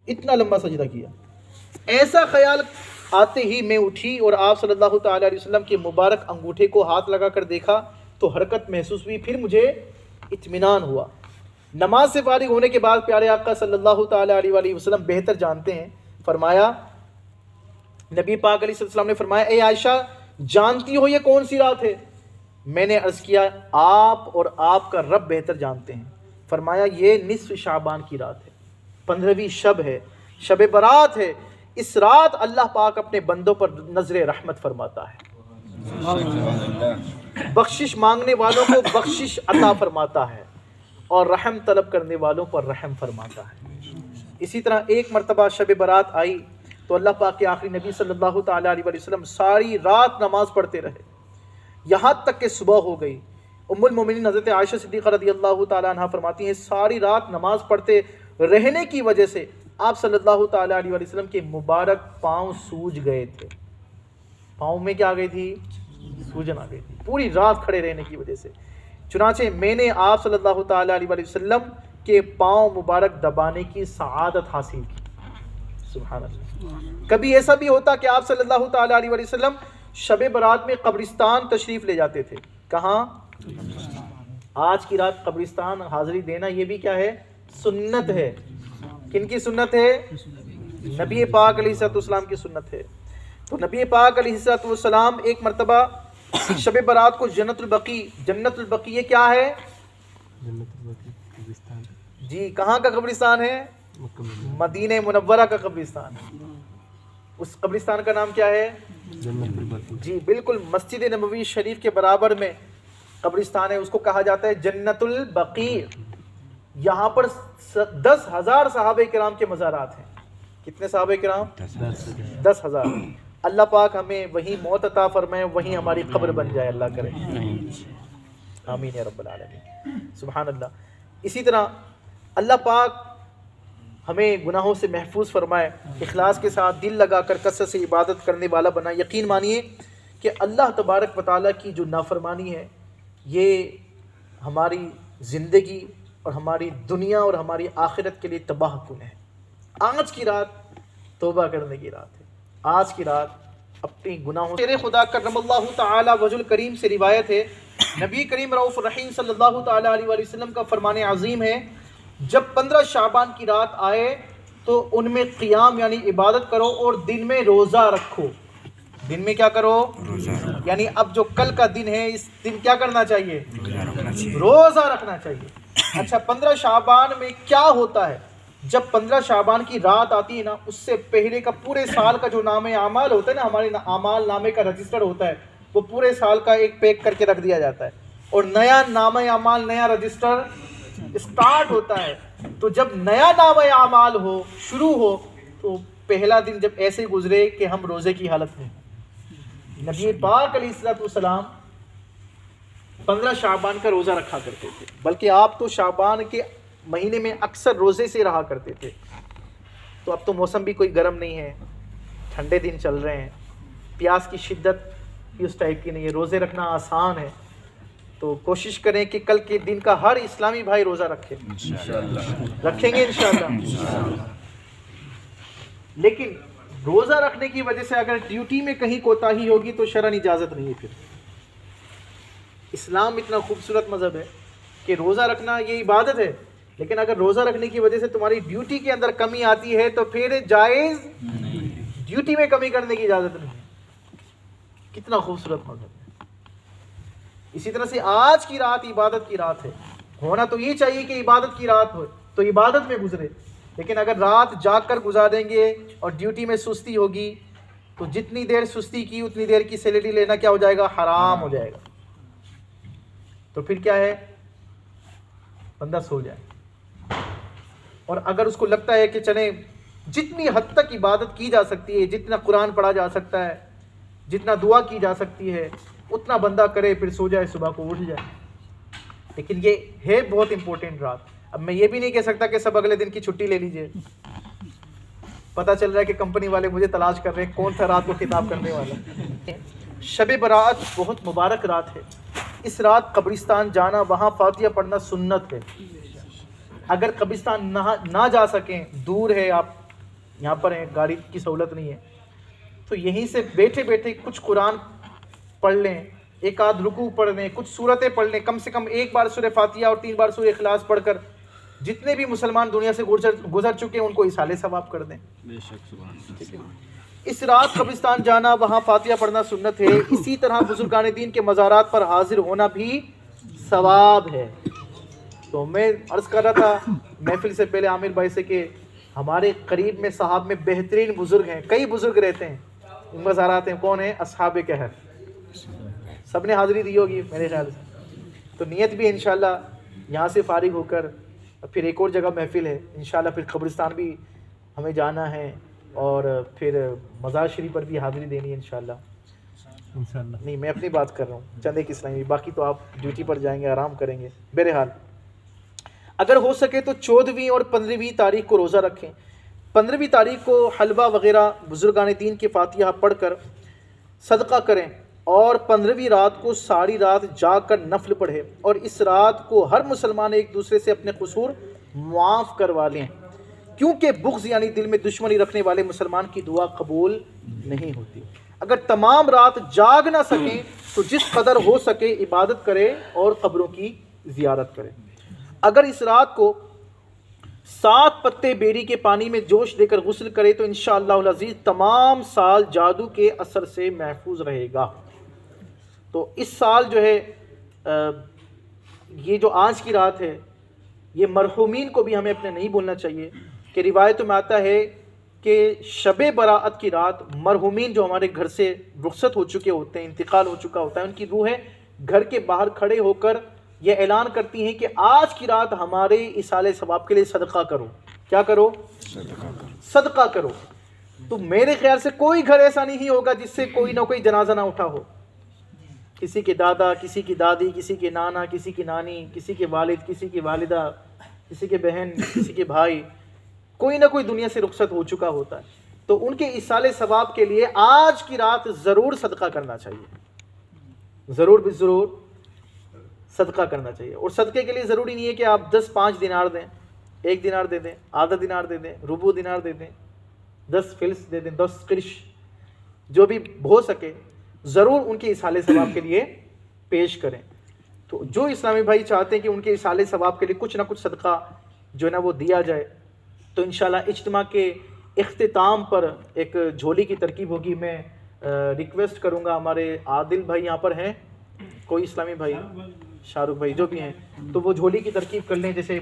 اتنا لمبا سجدہ کیا. ایسا خیال آتے ہی میں اٹھی اور آپ صلی اللہ تعالیٰ علیہ وسلم کے مبارک انگوٹھے کو ہاتھ لگا کر دیکھا تو حرکت محسوس ہوئی. پھر مجھے اطمینان ہوا. نماز سے فارغ ہونے کے بعد پیارے آقا صلی اللہ تعالیٰ علیہ وآلہ وسلم بہتر جانتے ہیں، فرمایا، نبی پاک علیہ السلام نے فرمایا، اے عائشہ جانتی ہو یہ کون سی رات ہے؟ میں نے عرض کیا آپ اور آپ کا رب بہتر جانتے ہیں. فرمایا یہ نصف شعبان کی رات ہے، 15ویں شب ہے، شب برات ہے. اس رات اللہ پاک اپنے بندوں پر نظر رحمت فرماتا ہے، بخشش مانگنے والوں کو بخشش عطا فرماتا ہے اور رحم طلب کرنے والوں پر رحم فرماتا ہے. اسی طرح ایک مرتبہ شب برات آئی تو اللہ پاک کے آخری نبی صلی اللہ تعالیٰ علیہ وسلم ساری رات نماز پڑھتے رہے یہاں تک کہ صبح ہو گئی. ام المومنین حضرت عائشہ صدیقہ رضی اللہ تعالیٰ عنہ فرماتی ہیں ساری رات نماز پڑھتے رہنے کی وجہ سے آپ صلی اللہ تعالیٰ علیہ وسلم کے مبارک پاؤں سوج گئے تھے. پاؤں میں کیا آ گئی تھی؟ سوجن آ گئی تھی پوری رات کھڑے رہنے کی وجہ سے. چنانچہ میں نے آپ صلی اللہ تعالیٰ علیہ وسلم کے پاؤں مبارک دبانے کی سعادت حاصل کی. سبحان اللہ. کبھی ایسا بھی ہوتا کہ آپ صلی اللہ تعالیٰ علیہ وسلم شب برات میں قبرستان تشریف لے جاتے تھے. کہاں؟ آج کی رات قبرستان حاضری دینا یہ بھی کیا ہے؟ سنت ہے. کن کی سنت ہے؟ نبی پاک علیہ السلام کی سنت ہے. تو نبی پاک علیہ السلام ایک مرتبہ شب برات کو جنت البقیع یہ کیا ہے؟ جی کہاں کا قبرستان ہے؟ مدینہ منورہ کا قبرستان. اس قبرستان کا نام کیا ہے؟ جی بالکل مسجد نبوی شریف کے برابر میں قبرستان ہے. اس کو کہا جاتا ہے جنت البقیع. یہاں پر 10,000 صحابہ کرام کے مزارات ہیں. کتنے صحابہ کرام؟ 10,000. اللہ پاک ہمیں وہیں موت عطا فرمائے، وہیں ہماری قبر بن جائے، اللہ کرے. آمین یا رب العالمین. سبحان اللہ. اسی طرح اللہ پاک ہمیں گناہوں سے محفوظ فرمائے، اخلاص کے ساتھ دل لگا کر کثرت سے عبادت کرنے والا بنائے. یقین مانیے کہ اللہ تبارک و تعالیٰ کی جو نافرمانی ہے یہ ہماری زندگی اور ہماری دنیا اور ہماری آخرت کے لیے تباہ کن ہے. آج کی رات توبہ کرنے کی رات ہے. آج کی رات اپنی گناہوں سے خدا کرم اللہ تعالی وجہ الکریم سے روایت ہے، نبی کریم رؤوف الرحیم صلی اللہ تعالی علیہ وآلہ وسلم کا فرمان عظیم ہے، جب 15 شعبان کی رات آئے تو ان میں قیام یعنی عبادت کرو اور دن میں روزہ رکھو. دن میں کیا کرو؟ یعنی اب جو کل کا دن ہے اس دن کیا کرنا چاہیے؟ روزہ رکھنا چاہیے. اچھا 15 شعبان میں کیا ہوتا ہے؟ جب 15 شعبان کی رات آتی ہے نا، اس سے پہلے کا پورے سال کا جو نام اعمال ہوتا ہے نا، ہمارے اعمال نامے کا رجسٹر ہوتا ہے، وہ پورے سال کا ایک پیک کر کے رکھ دیا جاتا ہے اور نیا نام اعمال، نیا رجسٹر اسٹارٹ ہوتا ہے. تو جب نیا نام اعمال ہو، شروع ہو، تو پہلا دن جب ایسے گزرے کہ ہم روزے کی حالت میں، نبی پاک علیہ السلام 15 شعبان کا روزہ رکھا کرتے تھے، بلکہ آپ تو شعبان کے مہینے میں اکثر روزے سے رہا کرتے تھے. تو اب تو موسم بھی کوئی گرم نہیں ہے، ٹھنڈے دن چل رہے ہیں، پیاس کی شدت بھی اس ٹائپ کی نہیں ہے، روزے رکھنا آسان ہے. تو کوشش کریں کہ کل کے دن کا ہر اسلامی بھائی روزہ رکھے. رکھیں گے انشاءاللہ. لیکن روزہ رکھنے کی وجہ سے اگر ڈیوٹی میں کہیں کوتاہی ہوگی تو شرعاً اجازت نہیں ہے. پھر اسلام اتنا خوبصورت مذہب ہے کہ روزہ رکھنا یہ عبادت ہے، لیکن اگر روزہ رکھنے کی وجہ سے تمہاری ڈیوٹی کے اندر کمی آتی ہے تو پھر جائز، ڈیوٹی میں کمی کرنے کی اجازت نہیں. کتنا خوبصورت مذہب ہے. اسی طرح سے آج کی رات عبادت کی رات ہے. ہونا تو یہ چاہیے کہ عبادت کی رات ہو تو عبادت میں گزرے، لیکن اگر رات جاگ کر گزاریں گے اور ڈیوٹی میں سستی ہوگی تو جتنی دیر سستی کی اتنی دیر کی سیلری لینا کیا ہو جائے گا؟ حرام ہو جائے گا. تو پھر کیا ہے؟ بندہ سو جائے. اور اگر اس کو لگتا ہے کہ چلیں جتنی حد تک عبادت کی جا سکتی ہے، جتنا قرآن پڑھا جا سکتا ہے، جتنا دعا کی جا سکتی ہے، اتنا بندہ کرے، پھر سو جائے، صبح کو اٹھ جائے. لیکن یہ ہے بہت امپورٹنٹ رات. اب میں یہ بھی نہیں کہہ سکتا کہ سب اگلے دن کی چھٹی لے لیجئے. پتہ چل رہا ہے کہ کمپنی والے مجھے تلاش کر رہے ہیں کون سا رات کو خطاب کرنے والا. شب برات بہت مبارک رات ہے. اس رات قبرستان جانا، وہاں فاتحہ پڑھنا سنت ہے. اگر قبرستان نہ جا سکیں، دور ہے، آپ یہاں پر ہیں، گاڑی کی سہولت نہیں ہے، تو یہیں سے بیٹھے بیٹھے کچھ قرآن پڑھ لیں، ایک آدھ رکوع پڑھ لیں، کچھ سورتیں پڑھ لیں، کم سے کم ایک بار سورہ فاتحہ اور 3 بار سورہ اخلاص پڑھ کر جتنے بھی مسلمان دنیا سے گزر چکے ہیں ان کو ایصال ثواب کر دیں۔ بے شک، سبحان اللہ۔ اس رات قبرستان جانا، وہاں فاتحہ پڑھنا سنت ہے۔ اسی طرح بزرگان دین کے مزارات پر حاضر ہونا بھی ثواب ہے۔ تو میں عرض کر رہا تھا محفل سے پہلے عامر بھائی سے کہ ہمارے قریب میں صحاب میں بہترین بزرگ ہیں، کئی بزرگ رہتے ہیں، ان مزارات ہیں، کون ہیں؟ اصحاب کہف۔ سب نے حاضری دی ہوگی میرے خیال سے، تو نیت بھی ہے انشاءاللہ یہاں سے فارغ ہو کر پھر ایک اور جگہ محفل ہے انشاءاللہ، پھر قبرستان بھی ہمیں جانا ہے اور پھر مزار شریف پر بھی حاضری دینی ہے انشاءاللہ۔ نہیں، میں اپنی بات کر رہا ہوں، چند ایک اسلامی، باقی تو آپ ڈیوٹی پر جائیں گے، آرام کریں گے۔ بہرحال اگر ہو سکے تو 14ویں اور 15ویں تاریخ کو روزہ رکھیں۔ 15ویں تاریخ کو حلوہ وغیرہ بزرگان دین کے فاتحہ پڑھ کر صدقہ کریں، اور 15ویں رات کو ساری رات جاگ کر نفل پڑھے، اور اس رات کو ہر مسلمان ایک دوسرے سے اپنے قصور معاف کروا لیں، کیونکہ بغض یعنی دل میں دشمنی رکھنے والے مسلمان کی دعا قبول نہیں ہوتی۔ اگر تمام رات جاگ نہ سکیں تو جس قدر ہو سکے عبادت کرے اور قبروں کی زیارت کرے۔ اگر اس رات کو 7 پتے بیری کے پانی میں جوش دے کر غسل کرے تو انشاءاللہ العزیز تمام سال جادو کے اثر سے محفوظ رہے گا۔ تو اس سال جو ہے یہ جو آج کی رات ہے، یہ مرحومین کو بھی ہمیں اپنے نہیں بھولنا چاہیے، کہ روایتوں میں آتا ہے کہ شب براءت کی رات مرحومین جو ہمارے گھر سے رخصت ہو چکے ہوتے ہیں، انتقال ہو چکا ہوتا ہے، ان کی روحیں گھر کے باہر کھڑے ہو کر یہ اعلان کرتی ہیں کہ آج کی رات ہمارے ایصال ثواب کے لیے صدقہ کرو۔ کیا کرو؟ صدقہ کرو۔ تو میرے خیال سے کوئی گھر ایسا نہیں ہوگا جس سے کوئی نہ کوئی جنازہ نہ اٹھا ہو، کسی کے دادا، کسی کی دادی، کسی کے نانا، کسی کی نانی، کسی کے والد، کسی کی والدہ، کسی کے بہن، کسی کے بھائی، کوئی نہ کوئی دنیا سے رخصت ہو چکا ہوتا ہے۔ تو ان کے ایصال ثواب کے لیے آج کی رات ضرور صدقہ کرنا چاہیے، ضرور بھی ضرور صدقہ کرنا چاہیے۔ اور صدقے کے لیے ضروری نہیں ہے کہ آپ 5 دینار دیں، 1 دینار دے دیں، آدھا دینار دے دیں، ربع دینار دے دیں، 10 فلس دے دیں، 10 قرش، جو بھی ہو سکے ضرور ان کے ایصال ثواب کے لیے پیش کریں۔ تو جو اسلامی بھائی چاہتے ہیں کہ ان کے ایصال ثواب کے لیے کچھ نہ کچھ صدقہ جو ہے نا وہ دیا جائے، تو انشاءاللہ اجتماع کے اختتام پر ایک جھولی کی ترکیب ہوگی۔ میں ریکویسٹ کروں گا، ہمارے عادل بھائی یہاں پر ہیں، کوئی اسلامی بھائی، شاہ رخ بھائی جو بھی ہیں، تو وہ جھولی کی ترکیب کر لیں، جیسے